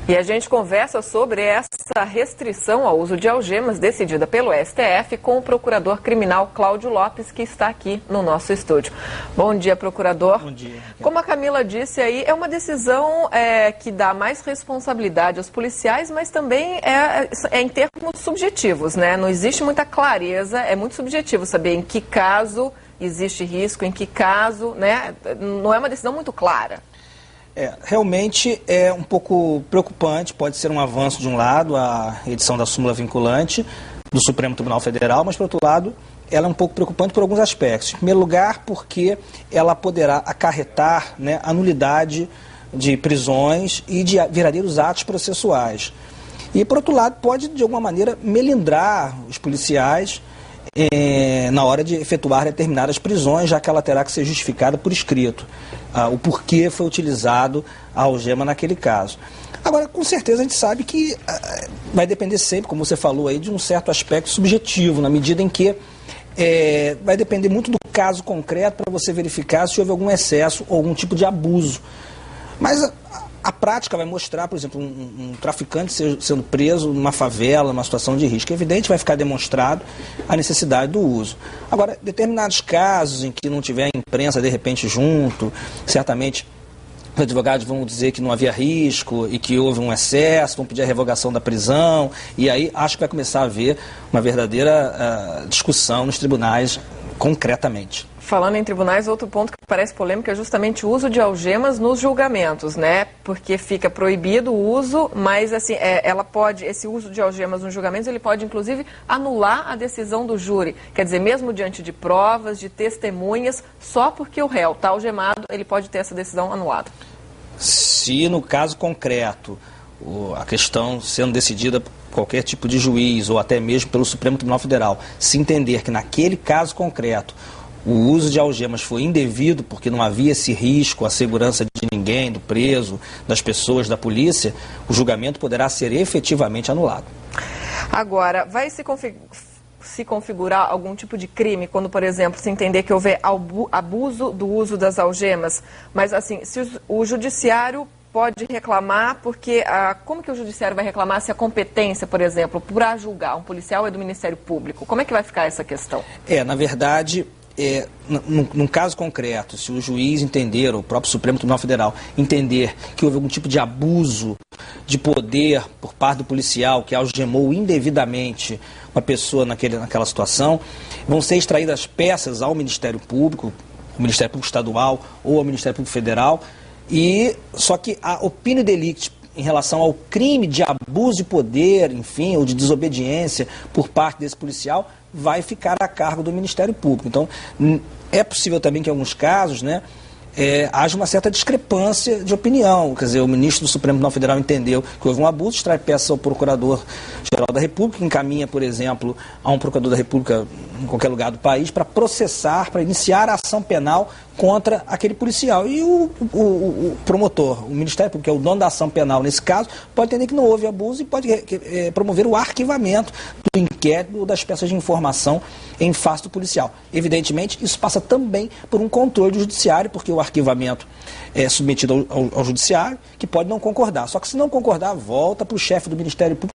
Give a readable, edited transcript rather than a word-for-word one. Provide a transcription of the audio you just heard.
E a gente conversa sobre essa restrição ao uso de algemas decidida pelo STF com o procurador criminal Cláudio Lopes, que está aqui no nosso estúdio. Bom dia, procurador. Bom dia. Como a Camila disse aí, é uma decisão que dá mais responsabilidade aos policiais, mas também é em termos subjetivos, né? Não existe muita clareza, é muito subjetivo saber em que caso existe risco, em que caso, né? Não é uma decisão muito clara. Realmente é um pouco preocupante, pode ser um avanço de um lado, a edição da súmula vinculante do Supremo Tribunal Federal, mas, por outro lado, ela é um pouco preocupante por alguns aspectos. Em primeiro lugar, porque ela poderá acarretar, né, a nulidade de prisões e de verdadeiros atos processuais. E, por outro lado, pode, de alguma maneira, melindrar os policiais na hora de efetuar determinadas prisões, já que ela terá que ser justificada por escrito, o porquê foi utilizado a algema naquele caso. Agora, com certeza a gente sabe que vai depender sempre, como você falou aí, de um certo aspecto subjetivo, na medida em que vai depender muito do caso concreto para você verificar se houve algum excesso ou algum tipo de abuso. Mas a prática vai mostrar, por exemplo, um traficante sendo preso numa favela, numa situação de risco. É evidente, vai ficar demonstrado a necessidade do uso. Agora, determinados casos em que não tiver a imprensa de repente junto, certamente os advogados vão dizer que não havia risco e que houve um excesso, vão pedir a revogação da prisão, e aí acho que vai começar a haver uma verdadeira discussão nos tribunais concretamente. Falando em tribunais, outro ponto que parece polêmico é justamente o uso de algemas nos julgamentos, né? Porque fica proibido o uso, mas assim, esse uso de algemas nos julgamentos, ele pode inclusive anular a decisão do júri. Quer dizer, mesmo diante de provas, de testemunhas, só porque o réu está algemado, ele pode ter essa decisão anulada. Se no caso concreto, a questão sendo decidida por qualquer tipo de juiz ou até mesmo pelo Supremo Tribunal Federal, se entender que naquele caso concreto o uso de algemas foi indevido porque não havia esse risco à segurança de ninguém, do preso, das pessoas, da polícia, o julgamento poderá ser efetivamente anulado. Agora, vai se configurar algum tipo de crime quando, por exemplo, se entender que houver abuso do uso das algemas? Mas, assim, se o judiciário pode reclamar, porque como que o judiciário vai reclamar se a competência, por exemplo, para julgar um policial é do Ministério Público? Como é que vai ficar essa questão? Na verdade, num caso concreto, se o juiz entender, ou o próprio Supremo Tribunal Federal entender que houve algum tipo de abuso de poder por parte do policial que algemou indevidamente uma pessoa naquela situação, vão ser extraídas peças ao Ministério Público, o Ministério Público Estadual ou ao Ministério Público Federal, só que a opinião delicti em relação ao crime de abuso de poder, enfim, ou de desobediência por parte desse policial, vai ficar a cargo do Ministério Público. Então, é possível também que em alguns casos, né, haja uma certa discrepância de opinião. Quer dizer, o ministro do Supremo Tribunal Federal entendeu que houve um abuso, extrai peças ao Procurador-Geral da República, encaminha, por exemplo, a um Procurador da República em qualquer lugar do país para processar, para iniciar a ação penal contra aquele policial. E o promotor, o Ministério Público, que é o dono da ação penal nesse caso, pode entender que não houve abuso e pode promover o arquivamento do inquérito das peças de informação em face do policial. Evidentemente, isso passa também por um controle do judiciário, porque o arquivamento é submetido ao judiciário, que pode não concordar. Só que se não concordar, volta para o chefe do Ministério Público